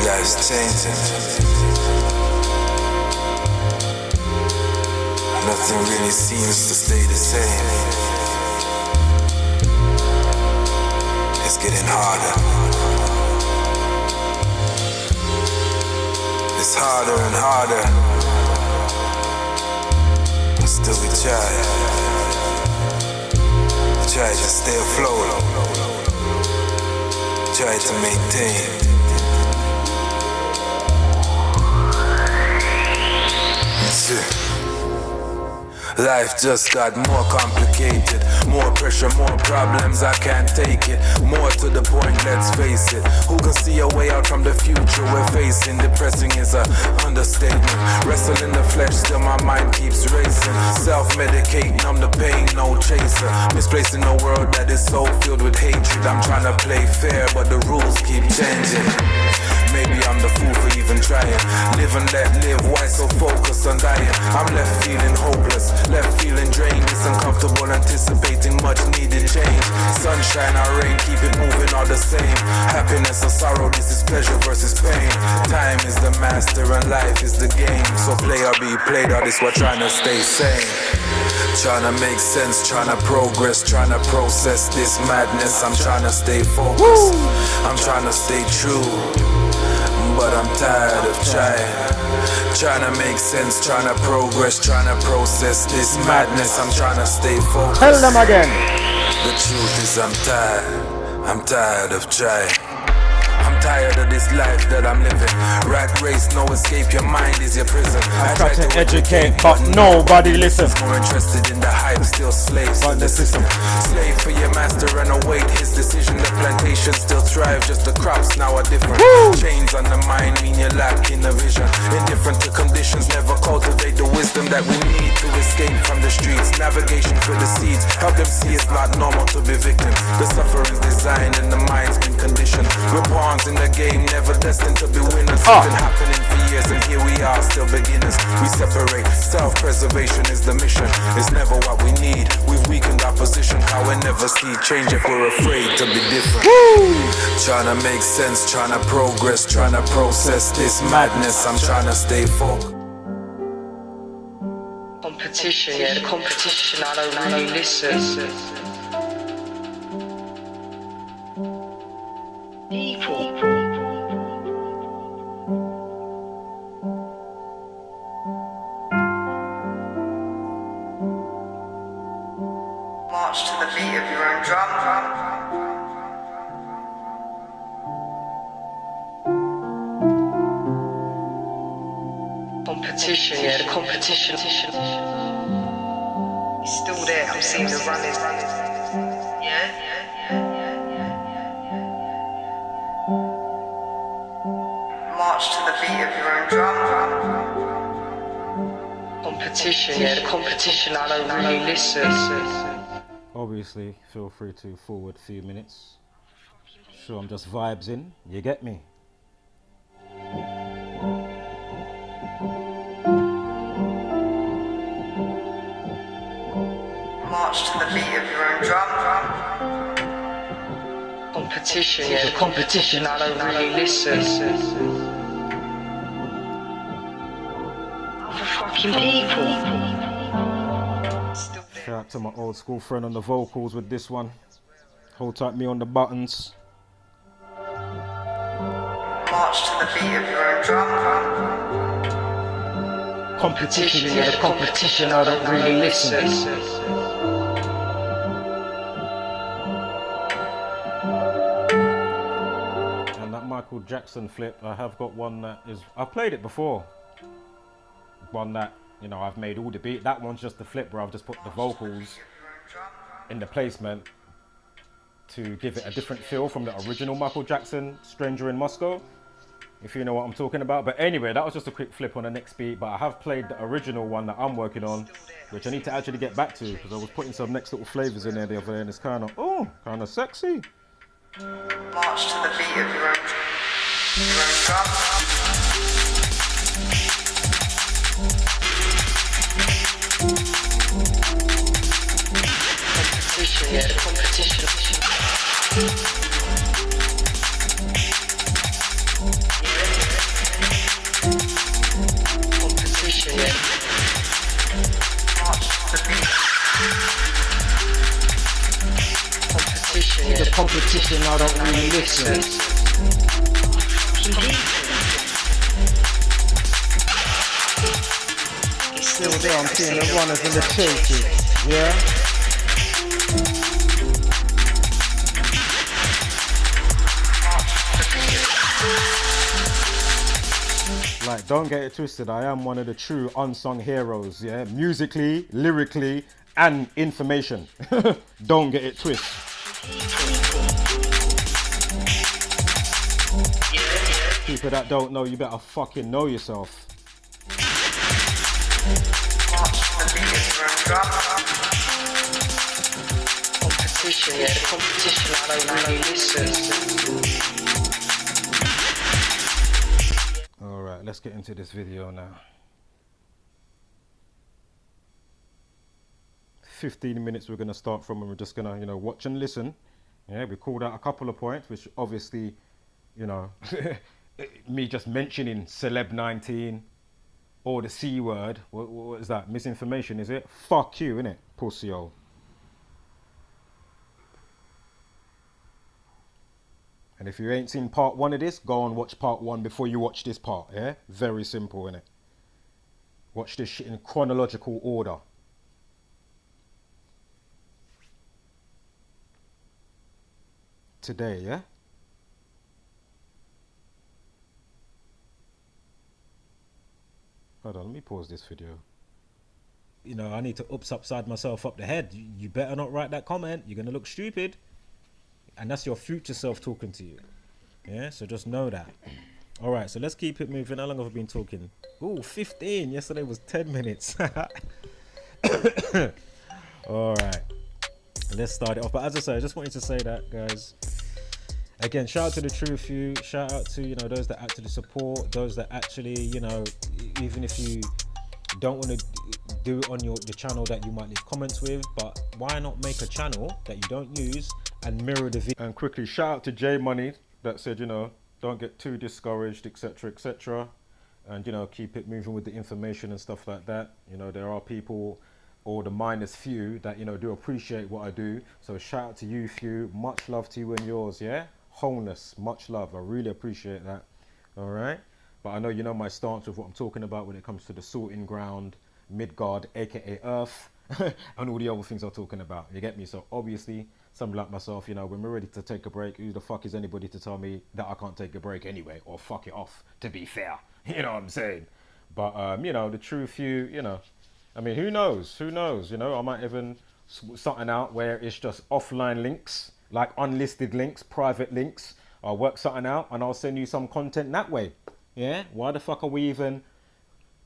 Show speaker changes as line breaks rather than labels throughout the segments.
Life's changing. Nothing really seems to stay the same. It's getting harder. It's harder and harder. But still we try to stay afloat. Try to maintain. Life just got more complicated. More pressure, more problems, I can't take it. More to the point, let's face it. Who can see a way out from the future we're facing? Depressing is a understatement. Wrestle in the flesh, still my mind keeps racing. Self-medicate, numb the pain, no chaser. Misplaced in a world that is so filled with hatred. I'm trying to play fair, but the rules keep changing. Maybe I'm the fool for even trying. Live and let live, why so focused on dying? I'm left feeling hopeless, left feeling drained. It's uncomfortable, anticipating much needed change. Sunshine or rain, keep it moving all the same. Happiness or sorrow, this is pleasure versus pain. Time is the master and life is the game. So play or be played, or this we're trying to stay sane. Trying to make sense, trying to progress, trying to process this madness. I'm trying to stay focused, I'm trying to stay true. But I'm tired of trying to make sense, trying to progress, trying to process this madness. I'm trying to stay focused.
Tell them again.
The truth is I'm tired of trying. I'm tired of this life that I'm living. Rat race, no escape, your mind is your prison.
I try to educate, but nobody listens.
More interested in the hype, still slaves to the system. Slave for your master and await his decision. The plantation still thrive, just the crops now are different. Chains on the mind mean you're lacking a vision. Indifferent to conditions, never cultivate the wisdom that we need to escape from the streets. Navigation for the seeds, help them see it's not normal to be victims. The suffering's designed and the mind's been conditioned. We're pawns in the game, never destined to be winners. It's been happening for years and here we are, still beginners. We separate, self-preservation is the mission. It's never what we need, we've weakened our position. How we never see change if we're afraid to be different. Trying to make sense, trying to progress, trying to process this madness. I'm trying to stay focused.
Competition, yeah, the competition, I don't really listen. People. March to the beat of your own drum. Competition, yeah, the competition. It's still there, I'm seeing the runners. Yeah. March to the beat of your own drum. Competition, yeah, the competition, I don't really listen.
Obviously, feel free to forward a few minutes. Sure, I'm just vibes in, you get me?
March to the beat of your own drum. Competition, yeah, the competition, I don't really listen. Other fucking people.
Shout out to my old school friend on the vocals with this one. Hold tight me on the buttons.
March to the beat of your own drum. Competition, yeah, the competition, I don't really listen.
Michael Jackson flip, I have got one that is, I've played it before. One that, you know, I've made all the beat. That one's just the flip where I've just put the vocals in the placement to give it a different feel from the original Michael Jackson, Stranger in Moscow, if you know what I'm talking about. But anyway, that was just a quick flip on the next beat, but I have played the original one that I'm working on, which I need to actually get back to, because I was putting some next little flavors in there the other day, and it's kind of sexy.
March to the beat of your own drum. Competition, yeah, the competition. Competition, yeah. March to the beat. Competition, yeah.
The competition, I don't really listen. Still there, I'm seeing the runners and the chasers, yeah? Like, don't get it twisted, I am one of the true unsung heroes, yeah? Musically, lyrically, and information. Don't get it twisted. People that don't know, you better fucking know yourself.
Competition, yeah, the competition, I don't really listen.
Alright, let's get into this video now. 15 minutes we're going to start from, and we're just going to, you know, watch and listen. Yeah, we called out a couple of points, which obviously, you know, me just mentioning Celeb 19 or the C word, what is that? Misinformation, is it? Fuck you, innit? Pussy-o. And if you ain't seen part 1 of this, go and watch part 1 before you watch this part, yeah? Very simple, innit? Watch this shit in chronological order. Today, yeah? Hold on, let me pause this video. You know, I need to upside myself up the head. You better not write that comment. You're going to look stupid. And that's your future self talking to you. Yeah, so just know that. All right, so let's keep it moving. How long have I been talking? Oh, 15. Yesterday was 10 minutes. All right, let's start it off. But as I say, I just wanted to say that, guys. Again, shout out to the true few. Shout out to, you know, those that actually support, those that actually, you know, even if you don't want to do it on the channel that you might leave comments with, but why not make a channel that you don't use and mirror the video? And quickly, shout out to J Money that said, you know, don't get too discouraged, etc., etc., and, you know, keep it moving with the information and stuff like that. You know, there are people, or the minus few, that, you know, do appreciate what I do. So shout out to you few. Much love to you and yours, yeah? Wholeness, much love. I really appreciate that. All right? But I know you know my stance with what I'm talking about when it comes to the sorting ground, Midgard, aka Earth, and all the other things I'm talking about. You get me? So obviously, somebody like myself, you know, when we're ready to take a break, who the fuck is anybody to tell me that I can't take a break anyway, or fuck it off, to be fair. You know what I'm saying? But, you know, the true few, you know, I mean, who knows? Who knows? You know, I might even something out where it's just offline links, like unlisted links, private links. I'll work something out and I'll send you some content that way. Yeah? Why the fuck are we even,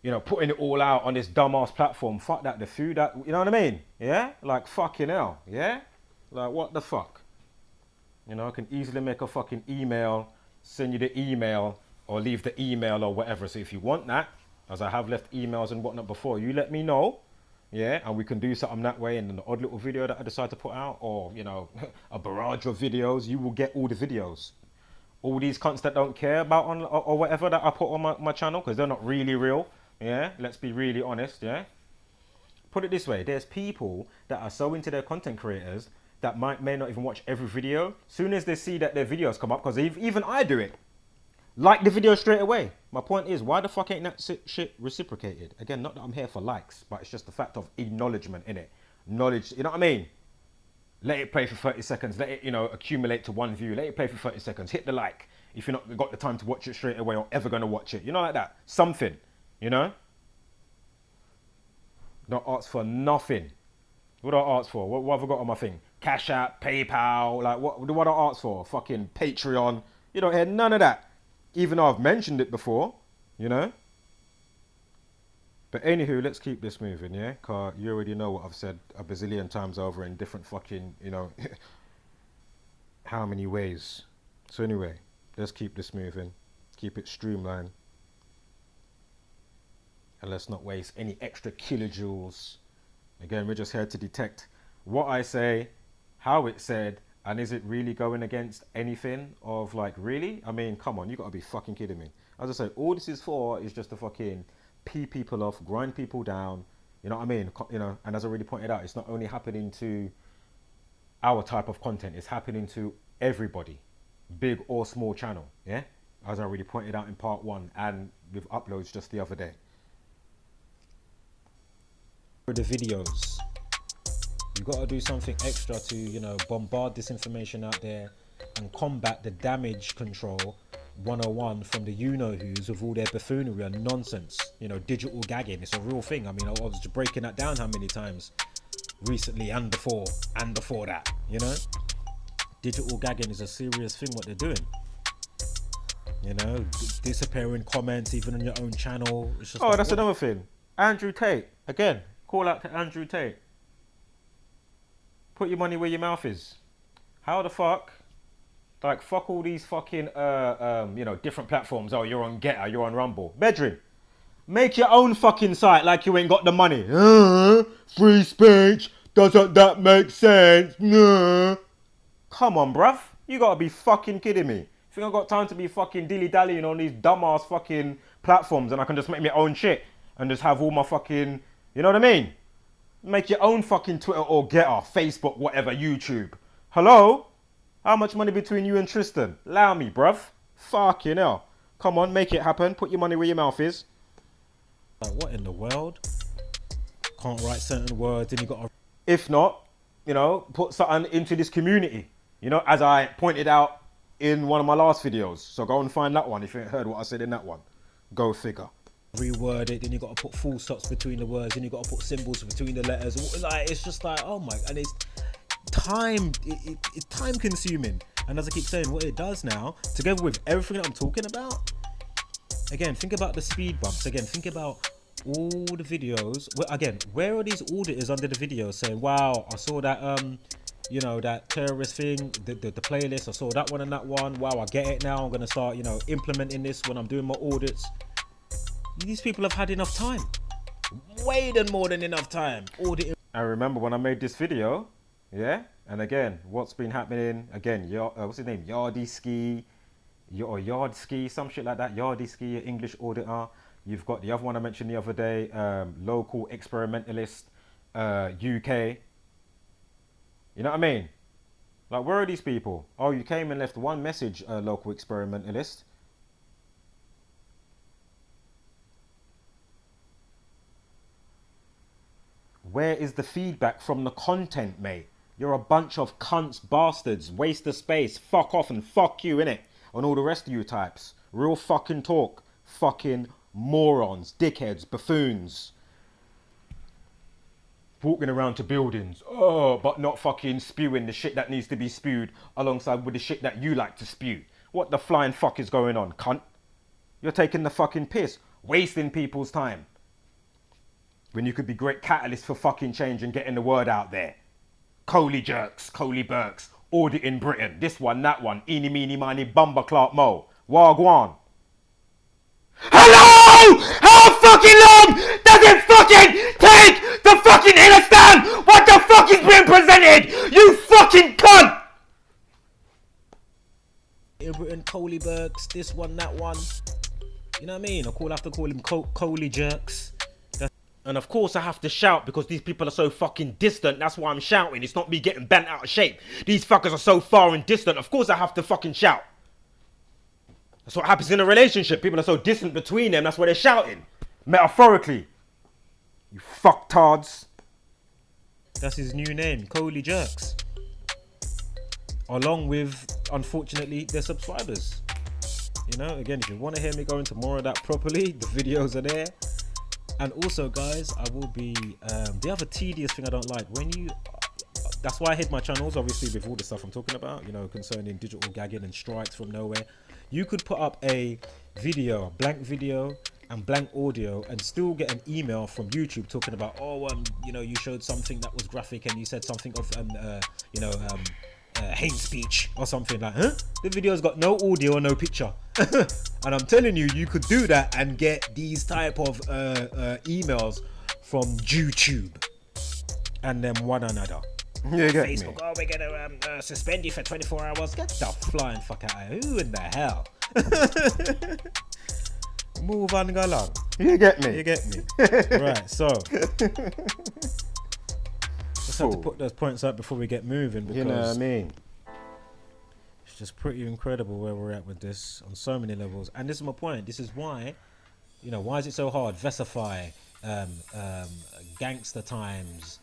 you know, putting it all out on this dumbass platform? Fuck that, the few that, you know what I mean? Yeah? Like, fucking hell. Yeah? Like, what the fuck? You know, I can easily make a fucking email, send you the email, or leave the email or whatever. So if you want that, as I have left emails and whatnot before, you let me know. Yeah, and we can do something that way. And then the odd little video that I decide to put out, or, you know, a barrage of videos, you will get all the videos. All these cunts that don't care about on or whatever that I put on my channel, because they're not really real. Yeah, let's be really honest. Yeah, put it this way, there's people that are so into their content creators that may not even watch every video. Soon as they see that their videos come up, because even I do it, like the video straight away. My point is, why the fuck ain't that shit reciprocated? Again, not that I'm here for likes, but it's just the fact of acknowledgement, innit? Knowledge, you know what I mean? Let it play for 30 seconds. Let it, you know, accumulate to one view. Let it play for 30 seconds. Hit the like. if you're not got the time to watch it straight away or ever going to watch it. You know, like that. Something, you know? Don't ask for nothing. What do I ask for? What have I got on my thing? Cash App, PayPal, like what do I ask for? Fucking Patreon. You don't hear none of that. Even though I've mentioned it before, you know? But anywho, let's keep this moving, yeah? Cause you already know what I've said a bazillion times over in different fucking, you know, how many ways. So anyway, let's keep this moving. Keep it streamlined. And let's not waste any extra kilojoules. Again, we're just here to detect what I say, how it's said, and is it really going against anything of like, really? I mean, come on, you gotta be fucking kidding me. As I say, all this is for is just to fucking pee people off, grind people down, you know what I mean? You know, and as I already pointed out, it's not only happening to our type of content, it's happening to everybody, big or small channel, yeah? As I already pointed out in part 1 and with uploads just the other day. For the videos, you got to do something extra to, you know, bombard this information out there and combat the damage control 101 from the you-know-who's with all their buffoonery and nonsense. You know, digital gagging, it's a real thing. I mean, I was just breaking that down how many times recently and before that, you know? Digital gagging is a serious thing what they're doing. You know, disappearing comments even on your own channel. It's just that's another thing. Andrew Tate, again, call out to Andrew Tate. Put your money where your mouth is. How the fuck? Like, fuck all these fucking, you know, different platforms. Oh, you're on Getter, you're on Rumble. Bedrin, make your own fucking site like you ain't got the money. Free speech, doesn't that make sense? Come on, bruv. You gotta be fucking kidding me. Think I got time to be fucking dilly-dallying on these dumbass fucking platforms and I can just make my own shit and just have all my fucking, you know what I mean? Make your own fucking Twitter or Getter, Facebook, whatever, YouTube. Hello? How much money between you and Tristan? Allow me, bruv. Fucking hell. Come on, make it happen. Put your money where your mouth is. Like, what in the world? Can't write certain words and you gotta... If not, you know, put something into this community. You know, as I pointed out in one of my last videos. So go and find that one if you ain't heard what I said in that one. Go figure. Reword it, then you got to put full stops between the words, then you got to put symbols between the letters. Like, it's just like, oh my, and it's time, it's time consuming. And as I keep saying, what it does now, together with everything that I'm talking about, again, think about the speed bumps. Again, think about all the videos. Well, again, where are these auditors under the videos saying, wow, I saw that, you know, that terrorist thing, the playlist, I saw that one and that one. Wow, I get it now. I'm going to start, you know, implementing this when I'm doing my audits. These people have had enough time. Way more than enough time. Auditing. I remember when I made this video, yeah? And again, what's been happening? Again, what's his name? Yardy Ski, or Yard Ski, some shit like that. Yardy Ski, English auditor. You've got the other one I mentioned the other day, local experimentalist, UK. You know what I mean? Like, where are these people? Oh, you came and left one message, local experimentalist. Where is the feedback from the content, mate? You're a bunch of cunts, bastards, waste of space, fuck off and fuck you, innit? And all the rest of you types. Real fucking talk. Fucking morons, dickheads, buffoons. Walking around to buildings, oh, but not fucking spewing the shit that needs to be spewed alongside with the shit that you like to spew. What the flying fuck is going on, cunt? You're taking the fucking piss, wasting people's time. When you could be great catalysts for fucking change and getting the word out there. Coley jerks, Coley Burks, audit in Britain, this one, that one, eeny, meeny, miny, bumba, Clark, Mo, Wagwan. Hello! How fucking long does it fucking take to fucking understand what the fuck is being presented? You fucking cunt! In Britain, Coley Burks, this one, that one. You know what I mean? I have to call him Coley jerks. And of course I have to shout because these people are so fucking distant. That's why I'm shouting. It's not me getting bent out of shape. These fuckers are so far and distant. Of course I have to fucking shout. That's what happens in a relationship. People are so distant between them. That's why they're shouting. Metaphorically. You fucktards. That's his new name. Coley Jerks. Along with, unfortunately, their subscribers. You know, again, if you want to hear me go into more of that properly, the videos are there. And also, guys, I will be the other tedious thing I don't like when you. That's why I hid my channels, obviously, with all the stuff I'm talking about, you know, concerning digital gagging and strikes from nowhere. You could put up a video, a blank video and blank audio, and still get an email from YouTube talking about, oh, you know, you showed something that was graphic and you said something of, hate speech or something like, huh? The video's got no audio or no picture. And I'm telling you, you could do that and get these type of emails from YouTube and then one another.
You get
Facebook,
me?
oh, we're gonna suspend you for 24 hours. Get the flying fuck out of here. Who in the hell? Move on, go along.
You get me?
You get me? Right, so just have to put those points up before we get moving, because
You know what I mean?
it's just pretty incredible where we're at with this on so many levels. And this is my point. This is why, you know, why is it so hard? Vesify, Gangster Times,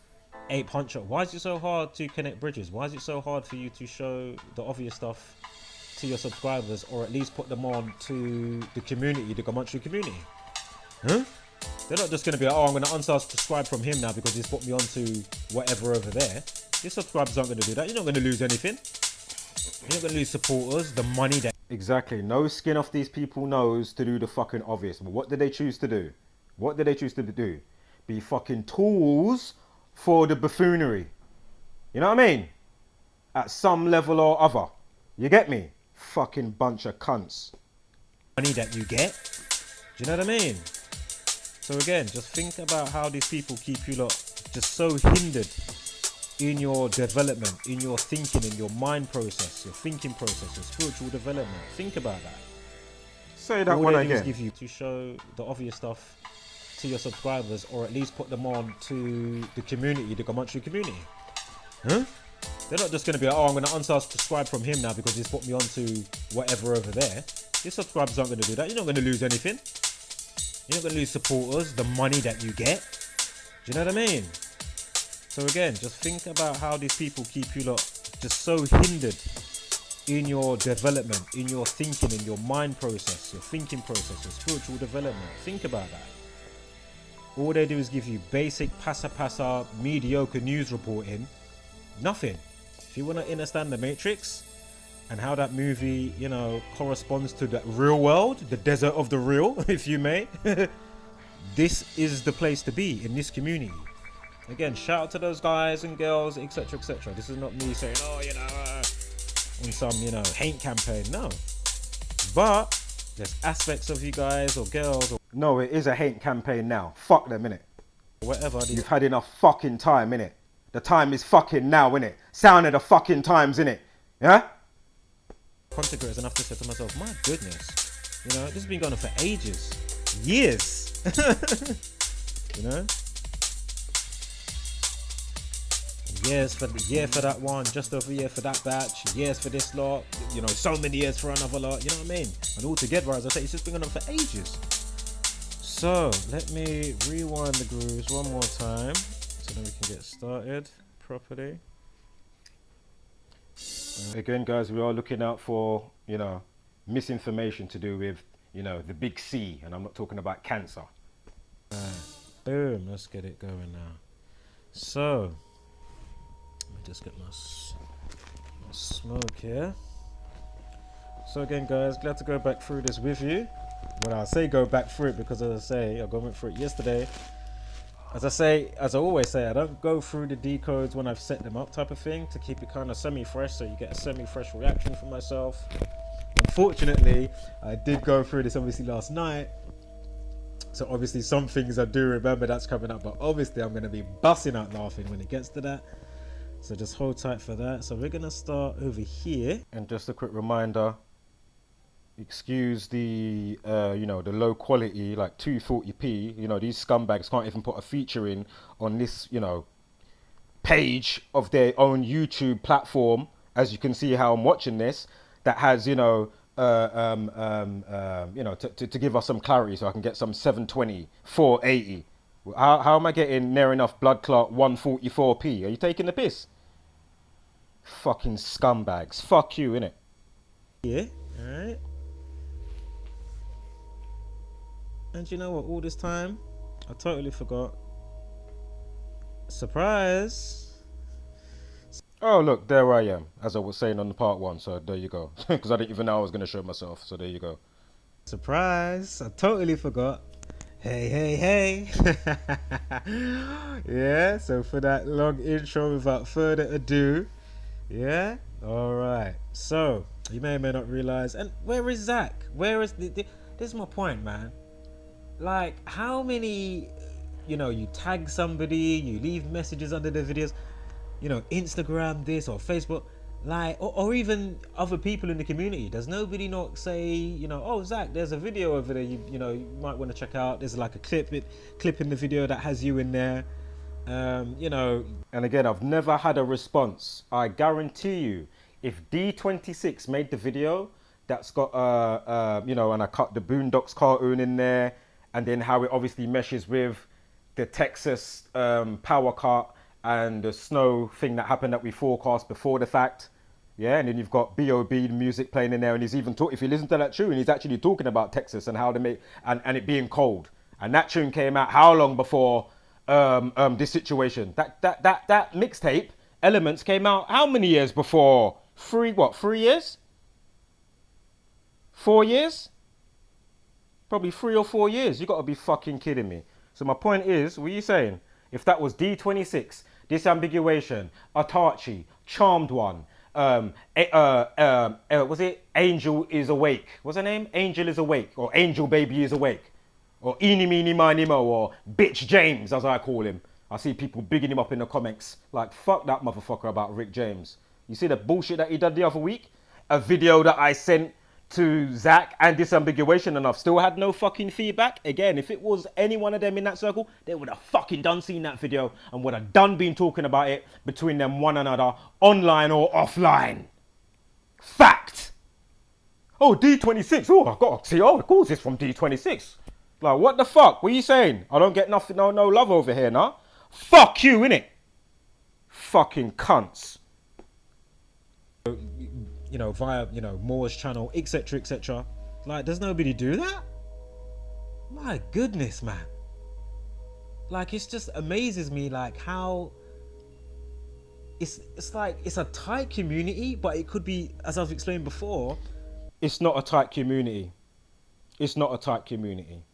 Ape Hunter. Why is it so hard to connect bridges? Why is it so hard for you to show the obvious stuff to your subscribers, or at least put them on to the community, the Gematria community? Huh? They're not just going to be like, oh, I'm going to unsubscribe from him now because he's put me on to whatever over there. Your subscribers aren't going to do that. You're not going to lose anything. You're not going to lose supporters, the money that...
Exactly. No skin off these people's nose to do the fucking obvious. But what did they choose to do? What did they choose to do? Be fucking tools for the buffoonery. You know what I mean? At some level or other. You get me? Fucking bunch of cunts.
money that you get. Do you know what I mean? So again, just think about how these people keep you lot just so hindered in your development, in your thinking, in your mind process, your thinking process, your spiritual development. Think about that.
Say that
All
one
they do is
again.
give you to show the obvious stuff to your subscribers, or at least put them on to the community, the Gematria community. Huh? They're not just going to be like, oh, I'm going to unsubscribe from him now because he's put me on to whatever over there. Your subscribers aren't going to do that. You're not going to lose anything. You're not going to lose supporters, the money that you get. Do you know what I mean? So again, just think about how these people keep you lot just so hindered in your development, in your thinking, in your mind process, your thinking process, your spiritual development. Think about that. All they do is give you basic passa mediocre news reporting. Nothing. If you want to understand the Matrix and how that movie, you know, corresponds to the real world, the desert of the real, if you may, this is the place to be, in this community. Again, shout out to those guys and girls, etc., etc. This is not me saying, oh, you know, on some, you know, hate campaign. No. But there's aspects of you guys or girls or
No, it is a hate campaign now. Fuck them, innit?
whatever.
You've had enough fucking time, innit? The time is fucking now, innit? Sound of the fucking times, innit? Yeah?
Content creators, and I have to say to myself, my goodness, you know, this has been going on for ages, years. You know, years for that one, just over a year for that batch, years for this lot, you know, so many years for another lot. You know what I mean? And all together, as I say, it's just been going on for ages. So let me rewind the grooves one more time, so then we can get started properly.
Again, guys, we are looking out for, you know, misinformation to do with, you know, the big C. And I'm not talking about cancer.
Boom, let's get it going now. So, let me just get my smoke here. So again, guys, glad to go back through this with you. When I say go back through it, because as I say, I went through it yesterday. As I always say, I don't go through the decodes when I've set them up type of thing, to keep it kind of semi-fresh, so you get a semi-fresh reaction from myself. Unfortunately, I did go through this obviously last night, so obviously some things I do remember that's coming up, but obviously I'm going to be busting out laughing when it gets to that, so just hold tight for that. So we're going to start over here.
And just a quick reminder, excuse the you know, the low quality, like 240p. You know, these scumbags can't even put a feature in on this, you know, page of their own YouTube platform, as you can see how I'm watching this, that has, you know, you know, to give us some clarity, so I can get some 720 480. How am I getting near enough blood clot 144p? Are you taking the piss? Fucking scumbags. Fuck you, innit?
Yeah, all right. And you know what? All this time, I totally forgot. Surprise!
Oh, look, there I am, as I was saying on the part one. So there you go. Because I didn't even know I was going to show myself. So there you go.
Surprise! I totally forgot. Hey, hey, hey. Yeah, so for that long intro, without further ado, yeah, all right. So, you may or may not realize, and where is Zach? Where is this is my point, man. Like, how many, you tag somebody, you leave messages under the videos, Instagram this or Facebook, like, or even other people in the community. Does nobody not say, oh, Zach, there's a video over there, you might want to check out. There's like a clip in the video that has you in there.
And again, I've never had a response. I guarantee you, if D26 made the video that's got, and I cut the Boondocks cartoon in there, and then how it obviously meshes with the Texas power cut and the snow thing that happened that we forecast before the fact. Yeah, and then you've got B.O.B. music playing in there, and he's even if you listen to that tune, he's actually talking about Texas and how they make and it being cold. And that tune came out how long before this situation? That mixtape Elements came out how many years before? 3 years? 4 years? Probably 3 or 4 years. You got to be fucking kidding me. So my point is, what are you saying? If that was D26, Disambiguation, Atachi, Charmed One, was it Angel is Awake? What's her name? Angel is Awake, or Angel Baby is Awake, or Eeny Meeny Miny Mo, or Bitch James, as I call him. I see people bigging him up in the comments like, fuck that motherfucker about Rick James. You see the bullshit that he did the other week? A video that I sent to Zach and Disambiguation, and I've still had no fucking feedback. Again, if it was any one of them in that circle, they would have fucking done seen that video and would have done been talking about it between them one another, online or offline. Fact. Oh, D26. Oh, I got to see. Oh, of course it's from D26. Like, what the fuck? What are you saying? I don't get nothing, no love over here, nah? Fuck you, innit? Fucking cunts.
Via, M.o.r's channel, etc., etc. Like, does nobody do that? My goodness, man. Like, it just amazes me, like, how it's like it's a tight community, but it could be, as I've explained before.
It's not a tight community. It's not a tight community.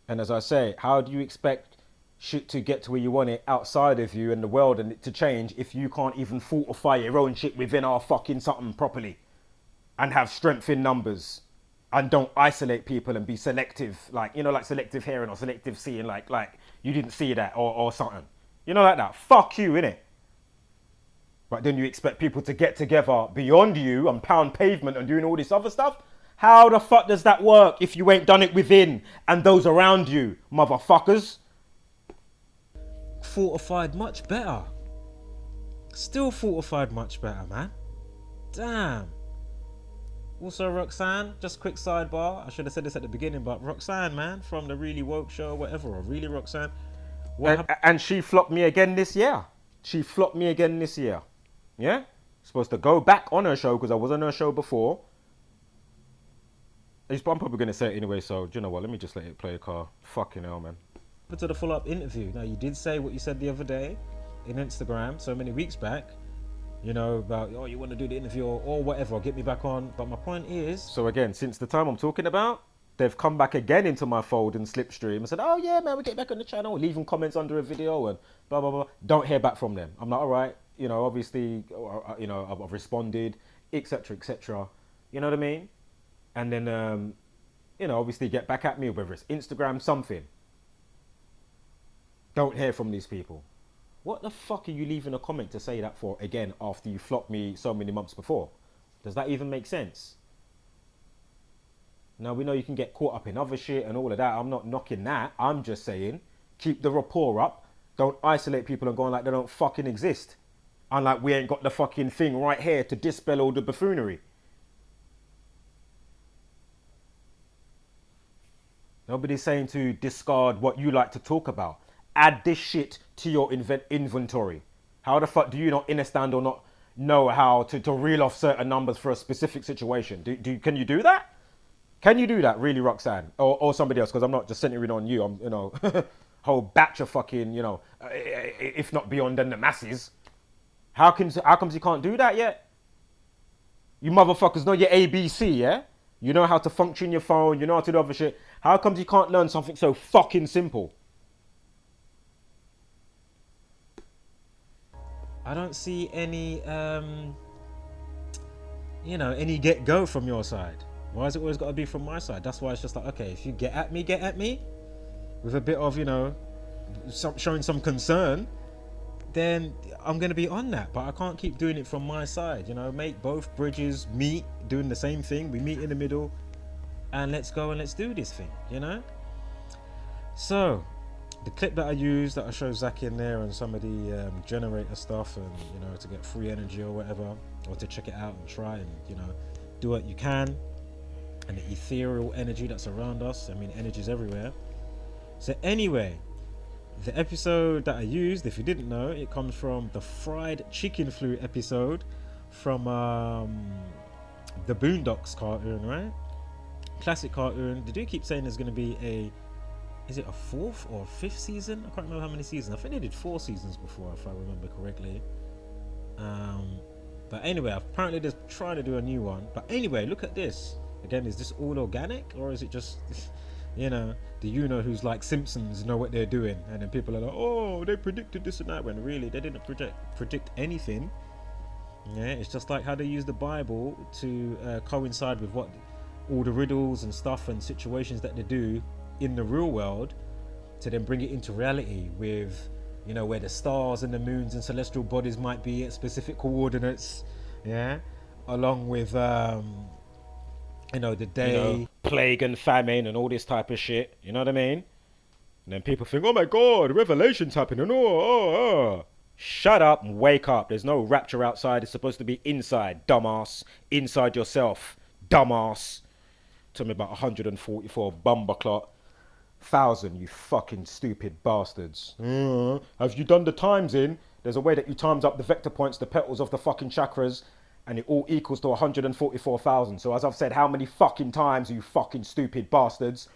And as I say, how do you expect shit to get to where you want it outside of you and the world and it to change if you can't even fortify your own shit within our fucking something properly and have strength in numbers and don't isolate people and be selective, like selective hearing or selective seeing, like you didn't see that or something, like that. Fuck you, innit? But then you expect people to get together beyond you and pound pavement and doing all this other stuff. How the fuck does that work if you ain't done it within and those around you, motherfuckers?
Fortified much better. Still fortified much better, man. Damn. Also, Roxanne, just a quick sidebar. I should have said this at the beginning, but Roxanne, man, from the Really Woke show, whatever, or Really Roxanne.
And she flopped me again this year. Yeah? Supposed to go back on her show because I was on her show before. I'm probably going to say it anyway, so do you know what? Let me just let it play a car. Fucking hell, man.
To the follow-up interview. Now, you did say what you said the other day in Instagram, so many weeks back, about, you want to do the interview or whatever, or get me back on. But my point is...
So again, since the time I'm talking about, they've come back again into my fold and slipstream and said, oh yeah, man, we get back on the channel, leaving comments under a video and blah, blah, blah. Don't hear back from them. I'm like, all right, obviously, I've responded, etc., etc. You know what I mean? And then, obviously get back at me, whether it's Instagram, something. Don't hear from these people. What the fuck are you leaving a comment to say that for again after you flopped me so many months before? Does that even make sense? Now, we know you can get caught up in other shit and all of that. I'm not knocking that. I'm just saying, keep the rapport up. Don't isolate people and go on like they don't fucking exist. And like we ain't got the fucking thing right here to dispel all the buffoonery. Nobody's saying to discard what you like to talk about. Add this shit to your inventory. How the fuck do you not understand or not know how to reel off certain numbers for a specific situation? Can you do that? Can you do that, really, Roxanne, or somebody else? Because I'm not just centering on you. I'm, whole batch of fucking, if not beyond than the masses. How comes you can't do that yet? You motherfuckers know your ABC, yeah? You know how to function your phone. You know how to do other shit. How comes you can't learn something so fucking simple?
I don't see any, any get go from your side. Why has it always got to be from my side? That's why it's just like, okay, if you get at me with a bit of, showing some concern, then I'm going to be on that. But I can't keep doing it from my side, make both bridges meet, doing the same thing. We meet in the middle and let's go and let's do this thing, So, the clip that I used, that I showed Zach in there and some of the generator stuff and, to get free energy or whatever, or to check it out and try and, do what you can. And the ethereal energy that's around us. I mean, energy's everywhere. So anyway, the episode that I used, if you didn't know, it comes from the fried chicken flu episode from the Boondocks cartoon, right? Classic cartoon. They do keep saying there's going to be is it a 4th or 5th season? I can't remember how many seasons. I think they did 4 seasons before, if I remember correctly. But anyway, apparently they're trying to do a new one. But anyway, look at this. Again, is this all organic, or is it just, do who's like Simpsons know what they're doing? And then people are like, oh, they predicted this and that, when really they didn't predict anything. Yeah, it's just like how they use the Bible to coincide with what all the riddles and stuff and situations that they do in the real world, to then bring it into reality with, where the stars and the moons and celestial bodies might be at specific coordinates, yeah, along with the day,
plague and famine and all this type of shit. You know what I mean? And then people think, oh my God, revelation's happening. Oh. Shut up and wake up. There's no rapture outside. It's supposed to be inside, dumbass. Inside yourself, dumbass. Tell me about 144 bumberclot. 1,000, you fucking stupid bastards. Have you done the times in? There's a way that you times up the vector points, the petals of the fucking chakras, and it all equals to 144,000. So as I've said, how many fucking times, you fucking stupid bastards?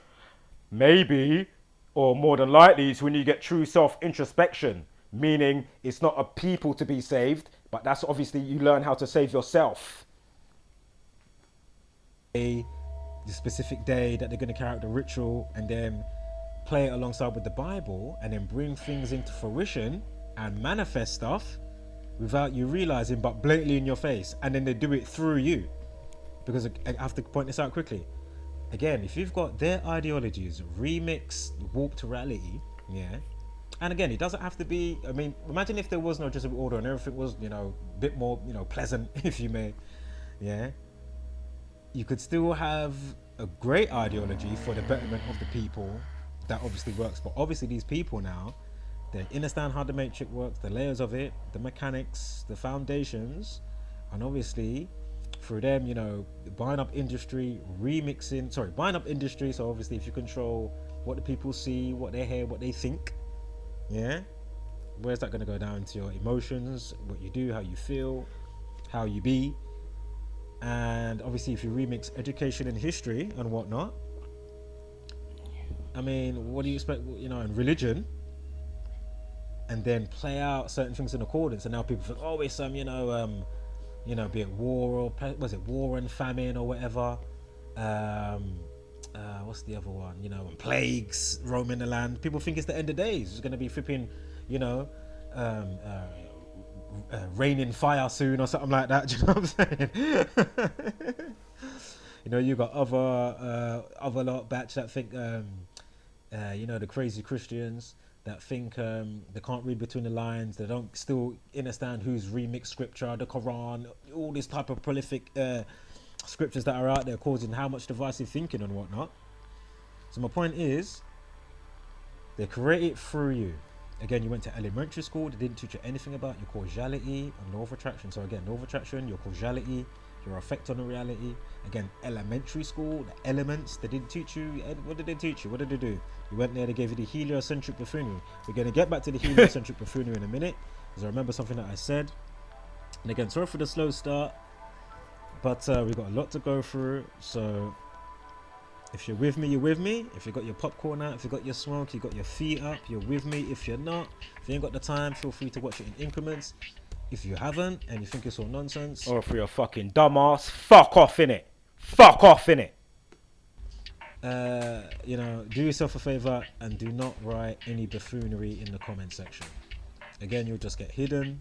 Maybe, or more than likely, it's when you get true self-introspection. Meaning, it's not a people to be saved, but that's obviously you learn how to save yourself.
The specific day that they're going to carry out the ritual, and then play it alongside with the Bible, and then bring things into fruition and manifest stuff without you realizing, but blatantly in your face, and then they do it through you. Because I have to point this out quickly. Again, if you've got their ideologies remixed, warped reality, yeah. And again, it doesn't have to be. I mean, imagine if there was no Jesuit order and everything was, a bit more, pleasant, if you may, yeah. You could still have a great ideology for the betterment of the people. That obviously works, but obviously these people now, they understand how the matrix works, the layers of it, the mechanics, the foundations, and obviously through them, buying up industry, buying up industry. So obviously if you control what the people see, what they hear, what they think, yeah, where's that going to go down to your emotions, what you do, how you feel, how you be? And obviously if you remix education and history and whatnot, I mean, what do you expect, in religion? And then play out certain things in accordance, and now people think, oh, it's be it war or was it war and famine or whatever. What's the other one? And plagues roaming the land. People think it's the end of days. It's going to be flipping, raining fire soon or something like that. Do you know what I'm saying? You got other lot batch that think, the crazy Christians that think they can't read between the lines. They don't still understand who's remixed scripture, the Quran, all this type of prolific scriptures that are out there causing how much divisive thinking and whatnot. So my point is, they create it through you. Again, you went to elementary school, they didn't teach you anything about your causality and law of attraction. So again, law of attraction, your causality, your effect on the reality. Again, elementary school, the elements, they didn't teach you. What did they teach you? What did they do? You went there, they gave you the heliocentric buffoonery. We're going to get back to the heliocentric buffoonery in a minute, because I remember something that I said. And again, sorry for the slow start, but we've got a lot to go through. So If you're with me, you're with me. If you got your popcorn out, if you got your smoke, you got your feet up, you're with me. If you're not, if you ain't got the time, feel free to watch it in increments. If you haven't and you think it's all nonsense,
or if you're a fucking dumbass, fuck off innit. Fuck off innit.
you know, do yourself a favor and do not write any buffoonery in the comment section. Again, you'll just get hidden.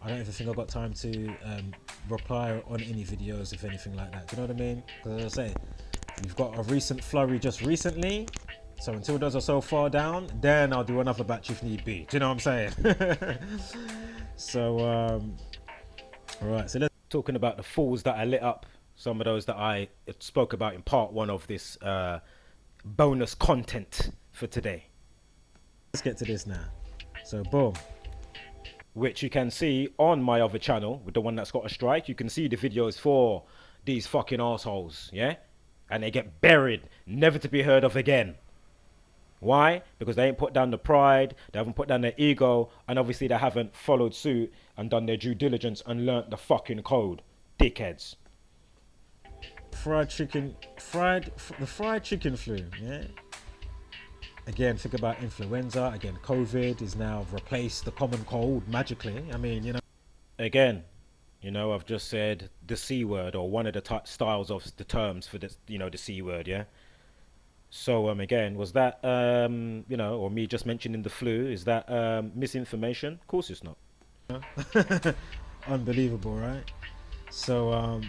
I don't even think I've got time to reply on any videos, if anything like that. Do you know what I mean? Because as I say, we've got a recent flurry just recently. So until those are so far down, then I'll do another batch if need be. Do you know what I'm saying? So, all right. So let's
Talking about the fools that I lit up. Some of those that I spoke about in part 1 of this bonus content for today.
let's get to this now. So boom.
Which you can see on my other channel, with the one that's got a strike. You can see the videos for these fucking assholes, yeah? And they get buried, never to be heard of again. Why? Because they ain't put down the pride, they haven't put down their ego, and obviously they haven't followed suit and done their due diligence and learnt the fucking code. Dickheads.
The fried chicken flu, yeah? Again, think about influenza. Again, COVID is now replaced the common cold magically. I mean, you know.
Again, you know, I've just said the C word, or one of the styles of the terms for this, you know, the C word, yeah? So, again, was that, you know, or me just mentioning the flu, is that misinformation? Of course it's not.
Unbelievable, right? So,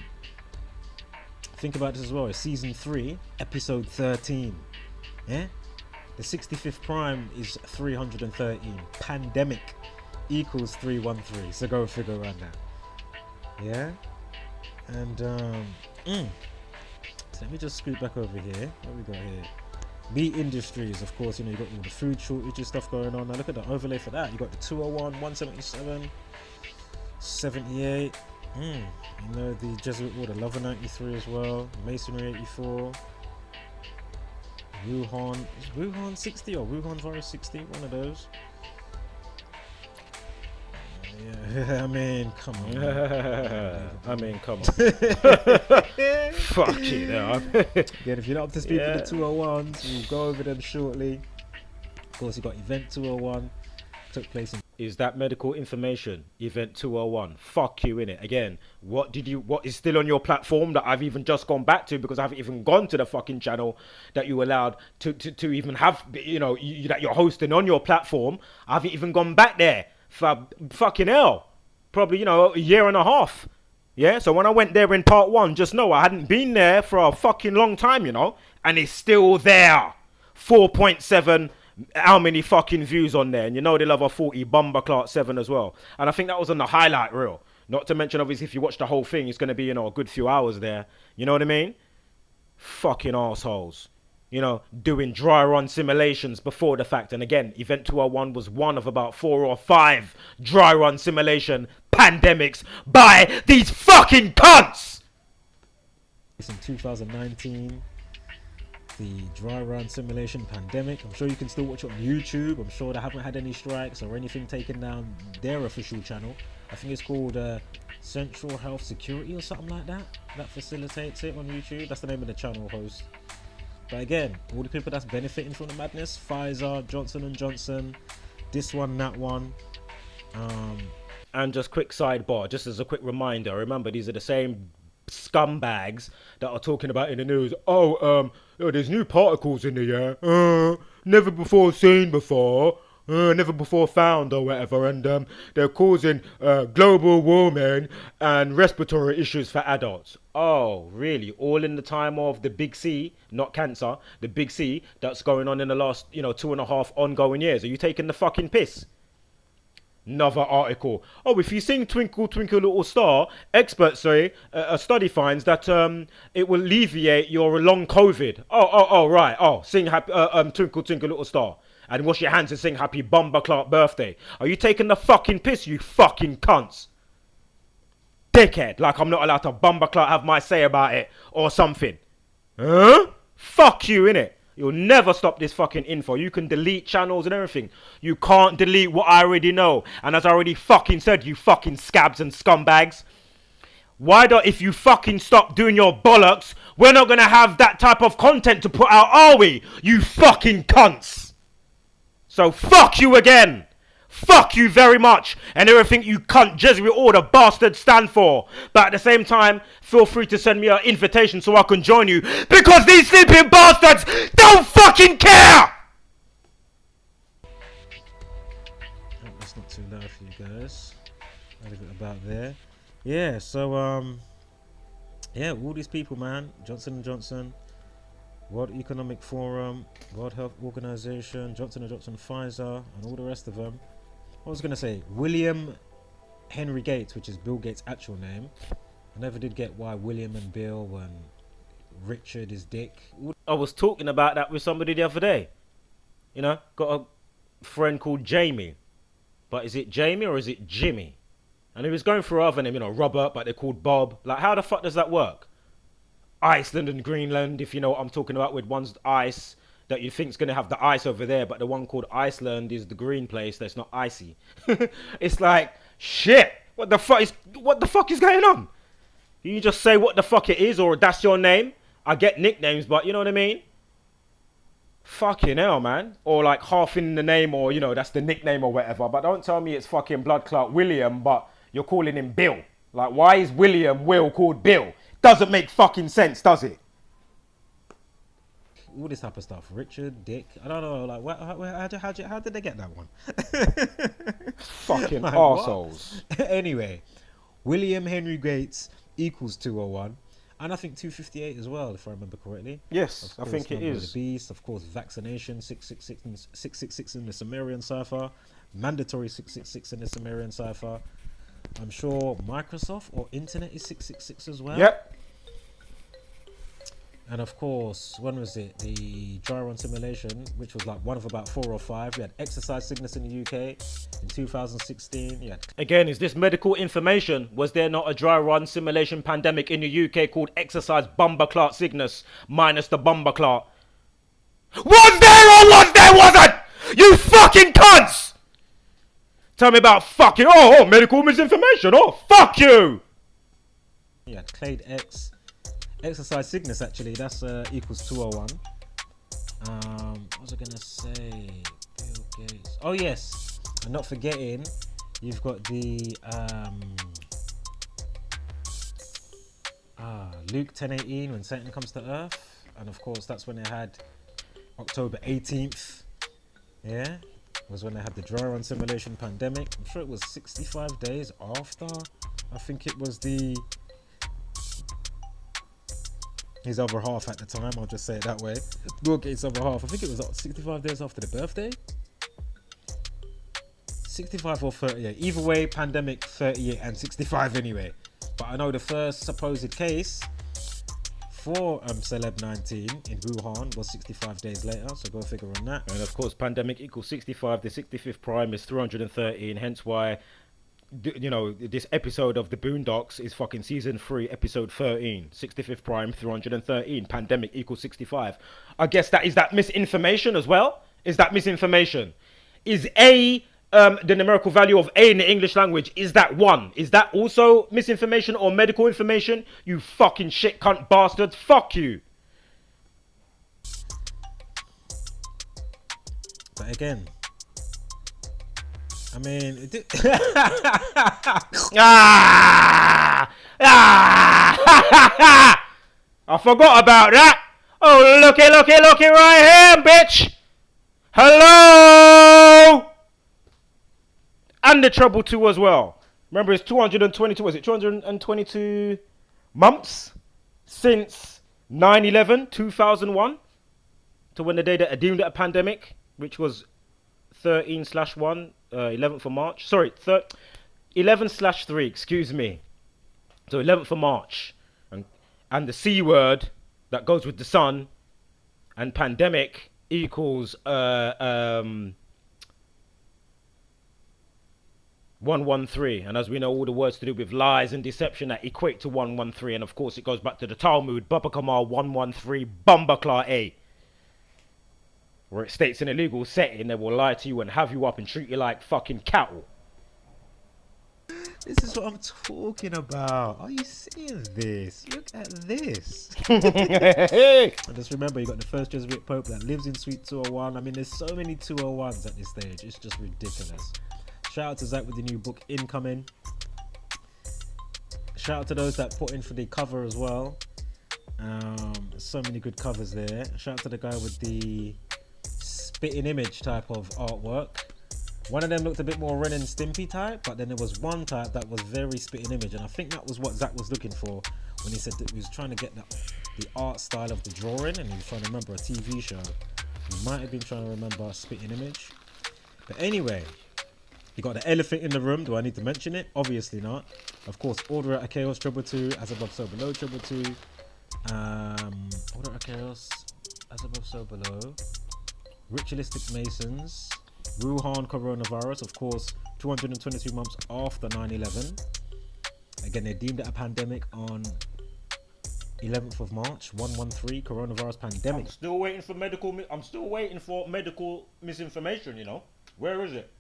think about this as well. It's season 3, episode 13, yeah? The 65th prime is 313. Pandemic equals 313. So go figure around that. Yeah? And so let me just scoot back over here. What we got here? Meat industries, of course, you know, you got all the food shortages stuff going on. Now look at the overlay for that. You got the 201, 177, 78. You know, the Jesuit order, Lover 93 as well, Masonry 84. Wuhan, is Wuhan 60 or Wuhan virus 60? One of those. Yeah, I mean, come on.
I mean, come on. Fuck you now.
Again, if you're not up to speed with the 201s, we'll go over them shortly. Of course, you got Event 201, took place in.
Is that medical information? Event 201. Fuck you, innit? Again, what is still on your platform that I've even just gone back to, because I haven't even gone to the fucking channel that you allowed to even have, you know, that you're hosting on your platform. I haven't even gone back there for fucking hell. Probably, you know, a year and a half. Yeah, so when I went there in part 1, just know I hadn't been there for a fucking long time, you know, and it's still there. 4.7 how many fucking views on there, and you know they love a 40 Bomber Clark 7 as well. And I think that was on the highlight reel. Not to mention, obviously, if you watch the whole thing, it's going to be, you know, a good few hours there. You know what I mean? Fucking assholes. You know, doing dry run simulations before the fact. And again, Event 201 was one of about 4 or 5 dry run simulation pandemics by these fucking cunts.
It's in 2019. The dry run simulation pandemic. I'm sure you can still watch it on YouTube. I'm sure they haven't had any strikes or anything taken down their official channel. I think it's called Central Health Security or something like that. That facilitates it on YouTube. That's the name of the channel host. But again, all the people that's benefiting from the madness: Pfizer, Johnson & Johnson, this one, that one.
And just quick sidebar, just as a quick reminder, remember these are the same scumbags that are talking about in the news. Oh, there's new particles in the air, never before seen before, never before found or whatever, and they're causing global warming and respiratory issues for adults. Oh, really? All in the time of the big C, not cancer, the big C that's going on in the last, you know, 2.5 ongoing years. Are you taking the fucking piss? Another article. Oh, if you sing Twinkle Twinkle Little Star, experts say a study finds that it will alleviate your long COVID. Oh, right. Oh, sing happy, Twinkle Twinkle Little Star, and wash your hands and sing Happy Bomber Clark birthday. Are you taking the fucking piss, you fucking cunts? Dickhead. Like I'm not allowed to Bomber Clark have my say about it or something. Huh? Fuck you, innit? You'll never stop this fucking info. You can delete channels and everything. You can't delete what I already know. And as I already fucking said, you fucking scabs and scumbags, Why don't, if you fucking stop doing your bollocks, we're not gonna have that type of content to put out, are we? You fucking cunts. So fuck you again. Fuck you very much. And everything you cunt Jesuit order bastards stand for. But at the same time, feel free to send me an invitation so I can join you. Because these sleeping bastards don't fucking care!
That's not too loud for you guys. I'll leave it about there. Yeah, so yeah, all these people, man. Johnson & Johnson, World Economic Forum, World Health Organization, Johnson & Johnson, Pfizer, and all the rest of them. I was going to say William Henry Gates, which is Bill Gates' actual name. I never did get why William and Bill and Richard is Dick.
I was talking about that with somebody the other day. You know, got a friend called Jamie. But is it Jamie or is it Jimmy? And he was going through other name, you know, Robert, but they're called Bob. Like, how the fuck does that work? Iceland and Greenland, if you know what I'm talking about, with one's ice that you think's gonna have the ice over there, but the one called Iceland is the green place that's not icy. It's like, shit. What the fuck is going on? You just say what the fuck it is, or that's your name. I get nicknames, but you know what I mean? Fucking hell, man. Or like half in the name, or you know, that's the nickname or whatever. But don't tell me it's fucking blood clot William, but you're calling him Bill. Like, why is William Will called Bill? Doesn't make fucking sense, does it?
All this type of stuff. Richard, Dick. I don't know. Like, how did they get that one?
Fucking
like,
arseholes.
Anyway, William Henry Gates equals 201. And I think 258 as well, if I remember correctly.
Yes, I think it is.
The beast, of course, vaccination, 666 in the Sumerian cipher. Mandatory 666 in the Sumerian cipher. I'm sure Microsoft or Internet is 666 as well.
Yep.
And of course, when was it? The dry run simulation, which was like one of about 4 or 5. We had exercise sickness in the UK in 2016. Yeah.
Again, is this medical information? Was there not a dry run simulation pandemic in the UK called exercise bumper clot sickness minus the bumper clot? Was there or wasn't? You fucking cunts! Tell me about fucking, medical misinformation. Oh, fuck you!
Yeah, Clade X. Exercise sickness, actually, that's equals 201. What was I gonna say? Bill Gates. Oh yes, and not forgetting, you've got the Luke 10:18 when Satan comes to Earth, and of course that's when they had October 18th. Yeah, was when they had the dry run simulation pandemic. I'm sure it was 65 days after. I think it was his other half at the time, I'll just say it that way. Bill Gates' other half, I think it was 65 days after the birthday. 65 or 38. Either way, pandemic 38 and 65 anyway. But I know the first supposed case for Celeb 19 in Wuhan was 65 days later, so go figure on that.
And of course, pandemic equals 65, the 65th prime is 313, hence why, you know, this episode of the Boondocks is fucking season 3, episode 13. 65th prime, 313. Pandemic equals 65. I guess that misinformation as well? Is that misinformation? Is A, the numerical value of A in the English language, is that 1? Is that also misinformation or medical information? You fucking shit cunt bastards. Fuck you.
But again, I mean,
I forgot about that. Oh, looky right here, bitch. Hello. And the trouble too as well. Remember, it's 222, was it 222 months since 9/11, 2001, to when the day that I deemed it a pandemic, which was 13/1, 11th of March. Sorry, 11/3, excuse me. So 11th of March. And the C word that goes with the sun and pandemic equals 113. And as we know, all the words to do with lies and deception that equate to 113. And of course, it goes back to the Talmud, Baba Kamal 113, Bumbakla A. Where it states in a legal setting they will lie to you and have you up and treat you like fucking cattle.
This is what I'm talking about. Are you seeing this? Look at this.
Hey.
And just remember, you got the first Jesuit Pope that lives in Suite 201. I mean, there's so many 201s at this stage. It's just ridiculous. Shout out to Zach with the new book incoming. Shout out to those that put in for the cover as well. So many good covers there. Shout out to the guy with the spitting image type of artwork. One of them looked a bit more Ren and Stimpy type, but then there was one type that was very spitting image, and I think that was what Zach was looking for when he said that he was trying to get the art style of the drawing, and he was trying to remember a TV show. He might have been trying to remember spitting image. But anyway, you got the elephant in the room. Do I need to mention it? Obviously not. Of course, Order at Chaos 222, As Above So Below 222. Order at Chaos, As Above So Below. Ritualistic Masons. Wuhan coronavirus, of course, 222 months after 9/11. Again, they deemed it a pandemic on 11th of March, 113, coronavirus pandemic.
I'm still waiting for medical misinformation, you know. Where is it?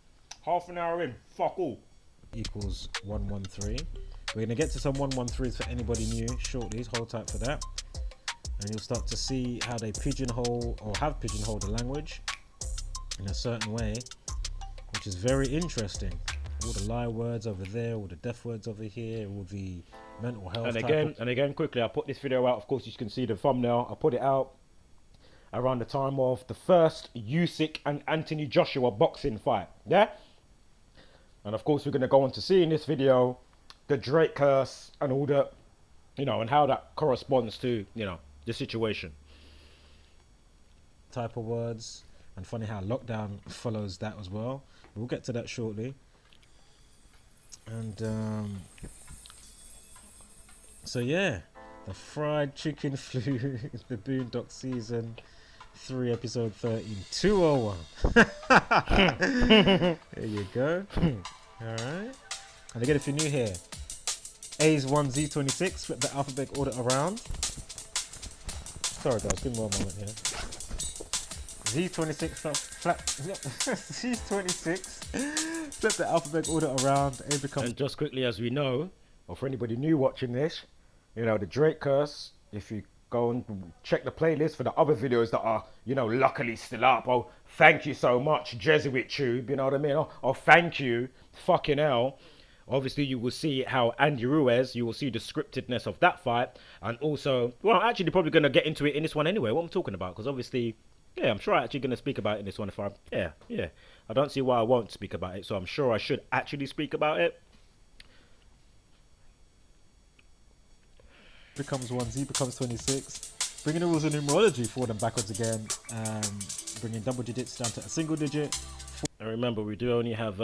Half an hour in. Fuck all.
Equals 113. We're going to get to some 113s for anybody new shortly. Hold tight for that. And you'll start to see how they pigeonhole or have pigeonholed the language in a certain way, which is very interesting. All the lie words over there, all the deaf words over here, all the mental health.
And again, quickly, I put this video out. Of course, you can see the thumbnail. I put it out around the time of the first Usyk and Anthony Joshua boxing fight. Yeah? And of course, we're going to go on to see in this video the Drake curse and all the, you know, and how that corresponds to, you know, the situation.
Type of words. And funny how lockdown follows that as well. We'll get to that shortly. And so yeah, the fried chicken flu, the Boondocks season 3, episode 13, 201. There you go. All right. And again, if you're new here, A's 1, Z26. Flip the alphabet order around. Sorry guys, give me one moment here. Z26 Z26 flip the alphabet order around.
And just quickly, as we know, or for anybody new watching this, you know, the Drake curse, if you go and check the playlist for the other videos that are, you know, luckily still up. Oh, thank you so much, Jesuit Tube, you know what I mean? Oh, thank you, fucking hell. Obviously, you will see how Andy Ruiz, you will see the scriptedness of that fight. And also, well, actually, probably going to get into it in this one anyway, what I'm talking about. Because obviously, yeah, I'm sure I'm actually going to speak about it in this one. Yeah. I don't see why I won't speak about it. So I'm sure I should actually speak about it.
Becomes 1, Z becomes 26. Bringing the rules of numerology forward and backwards again. Bringing double digits down to a single digit.
And remember, we do only have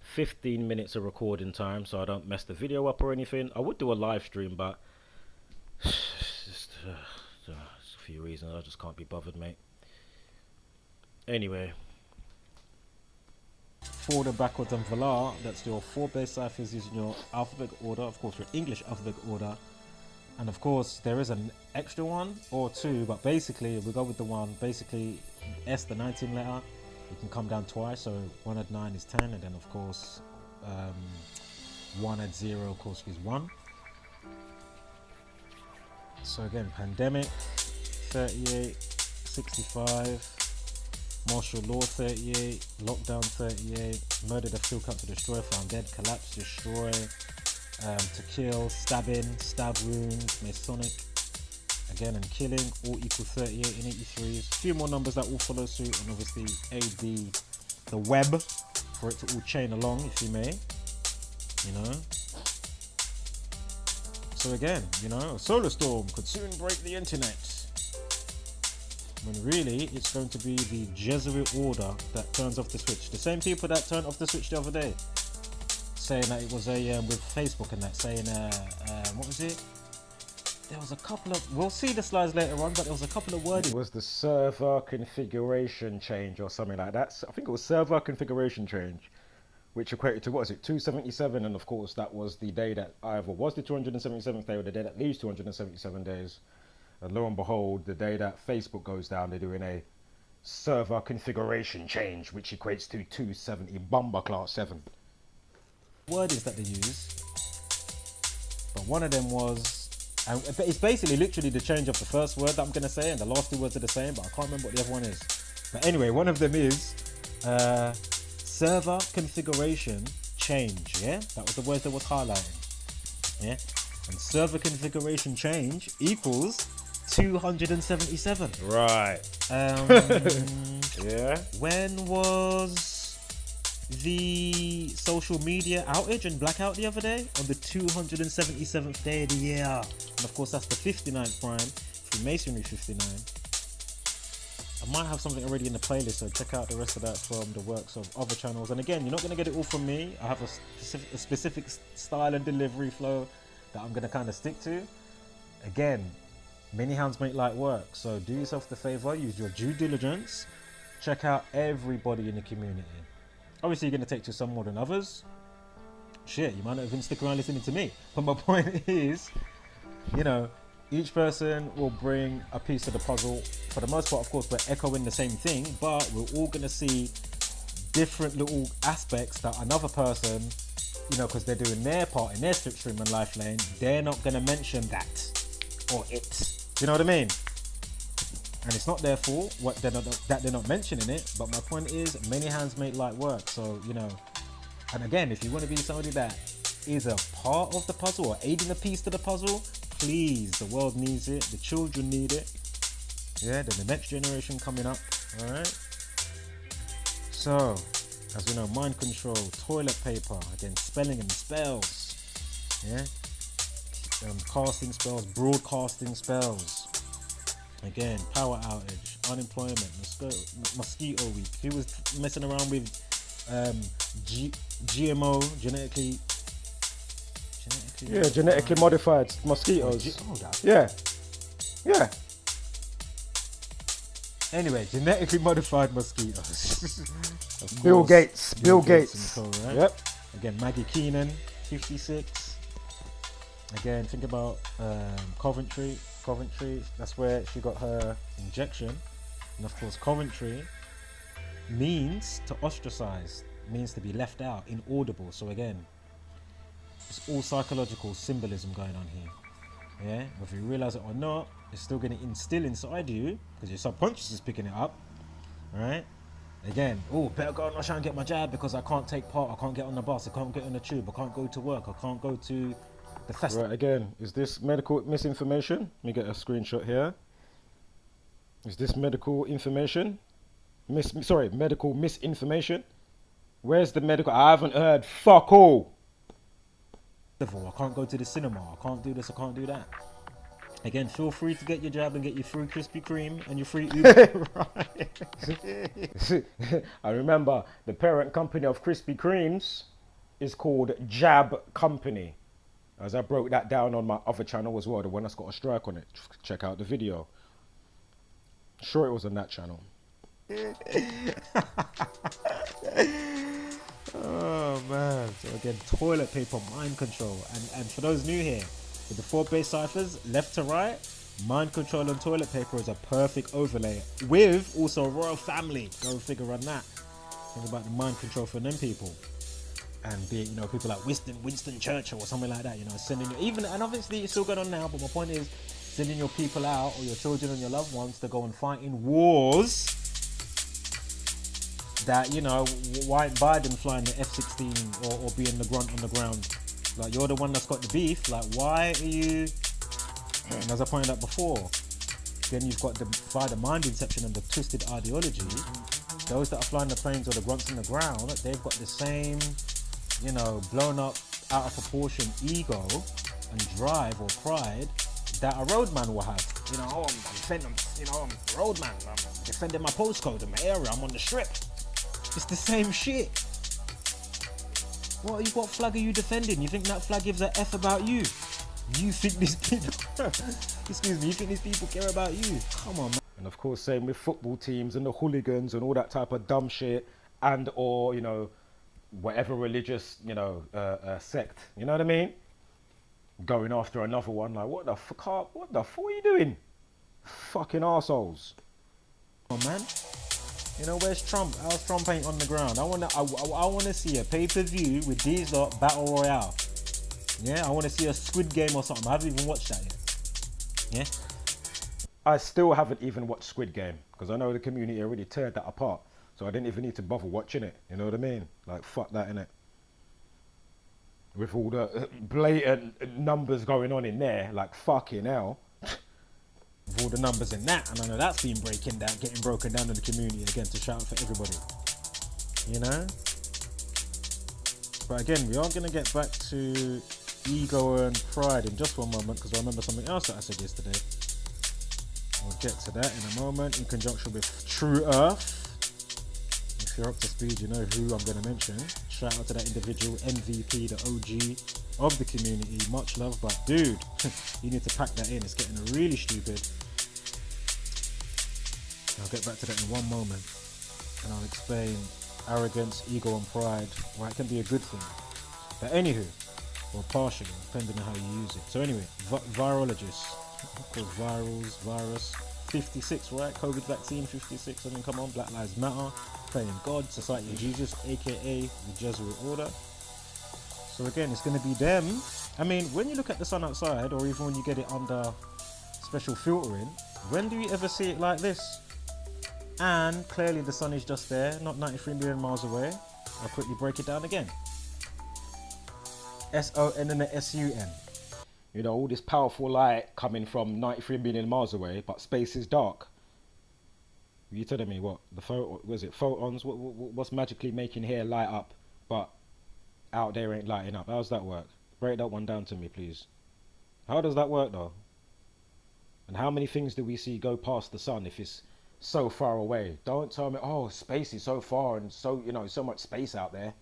15 minutes of recording time, so I don't mess the video up or anything. I would do a live stream, but just a few reasons I just can't be bothered, mate. Anyway,
forward and backwards and voila. That's your 4 base ciphers using your alphabet order, of course, your English alphabet order. And of course, there is an extra one or 2, but basically, we go with the one. Basically, S, the 19 letter, it can come down twice. So 1 at 9 is 10, and then of course, 1 at 0, of course, is 1. So again, pandemic 38, 65, martial law 38, lockdown 38, murder to fill, cut to destroy, found dead, collapse, destroy, to kill, stabbing, stab wound, masonic, again, and killing, all equal 38 and 83s. A few more numbers that all follow suit, and obviously aid the web for it to all chain along, if you may, you know. So again, you know, a solar storm could soon break the internet. When really, it's going to be the Jesuit order that turns off the switch. The same people that turned off the switch the other day, saying that it was a with Facebook and that, saying what was it? There was a couple of, we'll see the slides later on, but there was a couple of wording.
it was the server configuration change or something like that. I think it was server configuration change, which equated to, what is it, 277, and of course that was the day that either was the 277th day or the day that leaves 277 days. And lo and behold, the day that Facebook goes down, they're doing a server configuration change, which equates to 270 Bomber Class 7.
word is that they use, but one of them was, and it's basically literally the change of the first word that I'm going to say, and the last two words are the same, but I can't remember what the other one is. But anyway, one of them is server configuration change. Yeah, that was the word that was highlighting. Yeah, and server configuration change equals 277.
Right. Yeah.
When was the social media outage and blackout the other day? On the 277th day of the year. And of course, that's the 59th prime, Freemasonry 59. I might have something already in the playlist, so check out the rest of that from the works of other channels. And again, you're not going to get it all from me. I have a specific style and delivery flow that I'm going to kind of stick to. Again, many hands make light work, so do yourself the favor, use your due diligence, check out everybody in the community. Obviously, you're going to take to some more than others. Shit, you might not even stick around listening to me. But my point is, you know, each person will bring a piece of the puzzle. For the most part, of course, we're echoing the same thing, but we're all going to see different little aspects that another person, you know, because they're doing their part in their slipstream and life lane, they're not going to mention that or it. You know what I mean? And it's not their fault that they're not mentioning it, but my point is, many hands make light work. So, you know, and again, if you want to be somebody that is a part of the puzzle or aiding a piece to the puzzle, please, the world needs it, the children need it. Yeah, then the next generation coming up. All right. So, as we know, mind control, toilet paper, again, spelling and spells. Yeah. Casting spells, broadcasting spells. Again, power outage, unemployment, mosquito week. Who was messing around with GMO, genetically
modified mosquitoes. Yeah.
Anyway, genetically modified mosquitoes.
Bill Gates.
Right?
Yep.
Again, Maggie Keenan, 56. Again, think about Coventry, that's where she got her injection. And of course, Coventry means to ostracize, means to be left out, inaudible. So again, it's all psychological symbolism going on here. Yeah, whether you realize it or not, it's still going to instill inside you because your subconscious is picking it up. Right? Again, better go and rush out and get my jab because I can't take part, I can't get on the bus, I can't get on the tube, I can't go to work, I can't go to the festival.
Right, again, is this medical misinformation? Let me get a screenshot here. Is this medical information? Medical misinformation? Where's the medical? I haven't heard fuck all.
I can't go to the cinema, I can't do this, I can't do that. Again, feel free to get your jab and get your free Krispy Kreme and your free Uber.
I remember the parent company of Krispy Kremes is called Jab Company. As I broke that down on my other channel as well, the one that's got a strike on it. Check out the video. Sure, it was on that channel.
Oh man. So again, toilet paper, mind control. And for those new here, with the 4 base ciphers, left to right, mind control and toilet paper is a perfect overlay. With also royal family. Go figure on that. Think about the mind control for them people. And be it, you know, people like Winston Churchill or something like that, you know, and obviously it's still going on now, but my point is sending your people out or your children and your loved ones to go and fight in wars that, you know, why ain't Biden flying the F-16 or being the grunt on the ground? Like, you're the one that's got the beef. Like, why are you? And as I pointed out before, then you've got by the mind inception and the twisted ideology, those that are flying the planes or the grunts on the ground, they've got the same, you know, blown up, out of proportion ego and drive or pride that a roadman will have. You know, I'm defending, you know, I'm a roadman, I'm defending my postcode and my area, I'm on the strip. It's the same shit. What flag are you defending? You think that flag gives a F about you? You think these people, you think these people care about you? Come on, man.
And of course, same with football teams and the hooligans and all that type of dumb shit, and or, you know, whatever religious, you know, sect. You know what I mean? Going after another one, like, what the fuck are you doing? Fucking arseholes.
Come on, man. You know, where's Trump? How's Trump ain't on the ground? I wanna see a pay-per-view with these lot battle royale. Yeah, I wanna see a Squid Game or something. I haven't even watched that yet. Yeah.
I still haven't even watched Squid Game because I know the community already teared that apart. So I didn't even need to bother watching it. You know what I mean? Like, fuck that, innit? With all the blatant numbers going on in there, like, fucking hell.
With all the numbers in that, and I know that's been getting broken down in the community again to shout out for everybody. You know? But again, we are going to get back to ego and pride in just one moment because I remember something else that I said yesterday. We'll get to that in a moment in conjunction with True Earth. If you're up to speed, you know who I'm going to mention. Shout out to that individual, MVP, the OG of the community. Much love, but dude, you need to pack that in. It's getting really stupid. I'll get back to that in one moment. And I'll explain arrogance, ego and pride, why it can be a good thing. But anywho, or partially, depending on how you use it. So anyway, virologists, called virus, 56, right? COVID vaccine, 56. I mean, come on, Black Lives Matter, playing God, Society of Jesus, aka the Jesuit Order. So again, it's going to be them. I mean, when you look at the sun outside, or even when you get it under special filtering, when do you ever see it like this? And clearly the sun is just there, not 93 million miles away. I'll quickly break it down again. S-O-N and the S-U-N.
You know, all this powerful light coming from 93 million miles away, but space is dark. You telling me what? Was it photons? What's magically making here light up, but out there ain't lighting up? How's that work? Break that one down to me, please. How does that work, though? And how many things do we see go past the sun if it's so far away? Don't tell me, oh, space is so far and so, you know, so much space out there.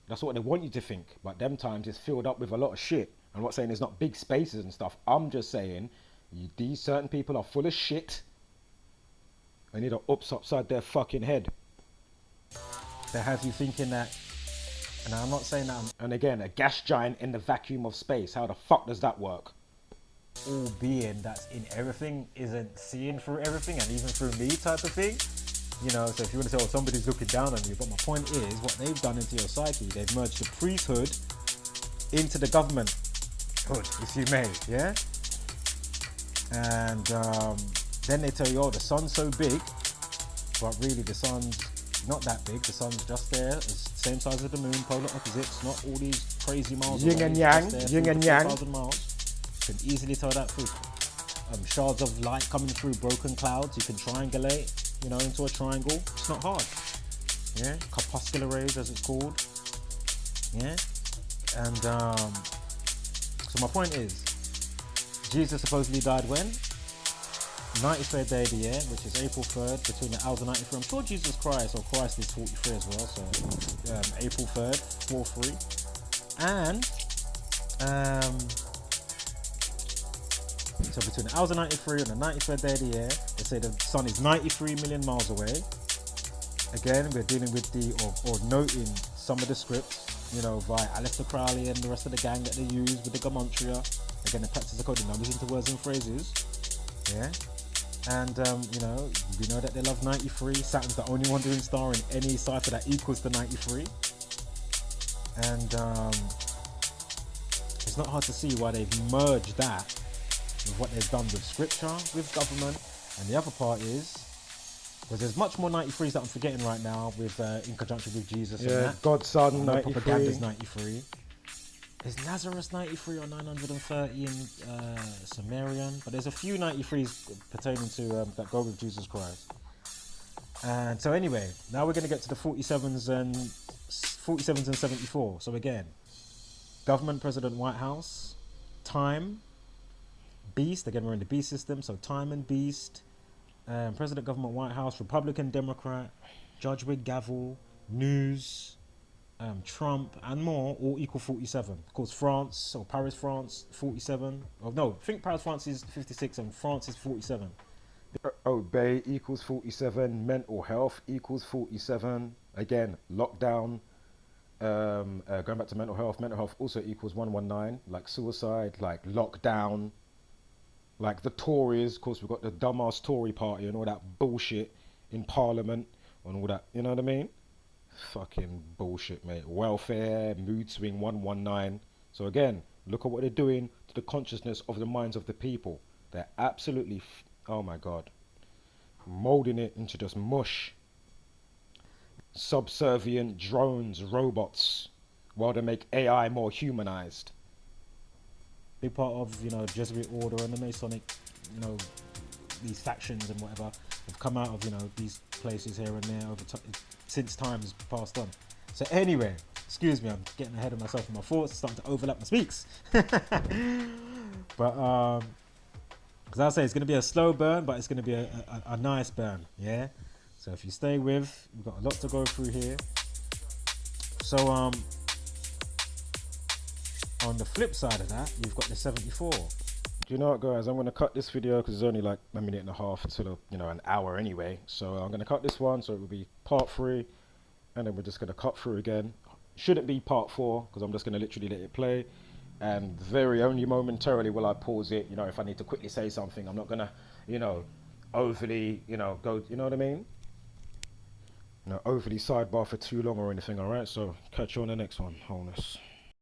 That's what they want you to think. But them times it's filled up with a lot of shit. I'm not saying there's not big spaces and stuff. I'm just saying these certain people are full of shit. They need a ups upside their fucking head.
They have you thinking that, and I'm not saying that
and again, a gas giant in the vacuum of space. How the fuck does that work?
all being that's in everything isn't seeing through everything and even through me type of thing. You know, so if you want to say, oh, somebody's looking down on you, but my point is, what they've done into your psyche, they've merged the priesthood into the government hood, if you may, yeah? And then they tell you, oh, the sun's so big, but really the sun's not that big. The sun's just there, it's the same size as the moon, polar opposites, not all these crazy miles
yin
away.
and yang, yin and yang.
1,000 miles. You can easily tell that through shards of light coming through broken clouds. You can triangulate, you know, into a triangle. It's not hard. Yeah, corpuscular rays, as it's called. Yeah, and so my point is, Jesus supposedly died when? 93rd day of the year, which is April 3rd, between the hours of 93. I'm sure Jesus Christ, or Christ is 43 as well, so April 3rd, 4-3. And so between the hours of 93 and the 93rd day of the year, they say the sun is 93 million miles away. Again, we're dealing with or noting some of the scripts, you know, via Aleister Crowley and the rest of the gang that they use with the Gematria. Again, the practice of coding numbers into words and phrases. Yeah. And, you know, we know that they love 93. Saturn's the only wandering star in any cipher that equals to 93. And it's not hard to see why they've merged that with what they've done with scripture, with government. And the other part is, because there's much more 93s that I'm forgetting right now with in conjunction with Jesus.
Yeah,
and that.
God's Son, 93.
Propaganda's 93. Is Nazareth 93 or 930 in Sumerian? But there's a few 93s pertaining to that go with Jesus Christ. And so anyway, now we're going to get to the 47s and 74. So again, government, president, White House, time, beast. Again, we're in the beast system. So time and beast, president, government, White House, Republican, Democrat, judge with gavel, news, Trump and more all equal 47. Of course, France or Paris, France, 47. Oh no, I think Paris, France is 56 and France is 47.
Obey equals 47. Mental health equals 47. Again, lockdown. Going back to mental health also equals 119. Like suicide, like lockdown. Like the Tories, of course, we've got the dumbass Tory party and all that bullshit in Parliament and all that. You know what I mean? Fucking bullshit, mate. Welfare, mood swing 119. So again, look at what they're doing to the consciousness of the minds of the people. They're absolutely, oh my God, molding it into just mush. Subservient drones, robots, while they make AI more humanized.
Big part of, you know, Jesuit order and the Masonic, you know, these factions and whatever have come out of, you know, these places here and there over since times passed on. So anyway, excuse me, I'm getting ahead of myself in my thoughts, starting to overlap my speaks. But because I say it's going to be a slow burn, but it's going to be a nice burn, yeah. So if you stay with, we've got a lot to go through here. So on the flip side of that, you've got the 74.
Do you know what, guys? I'm going to cut this video because it's only like a minute and a half to an hour anyway. So I'm going to cut this one, so it will be part 3, and then we're just going to cut through again. Shouldn't be part 4 because I'm just going to literally let it play, and very only momentarily will I pause it. You know, if I need to quickly say something, I'm not going to, you know, overly, you know, go. You know what I mean? You know, overly sidebar for too long or anything. All right. So catch you on the next one, wholeness.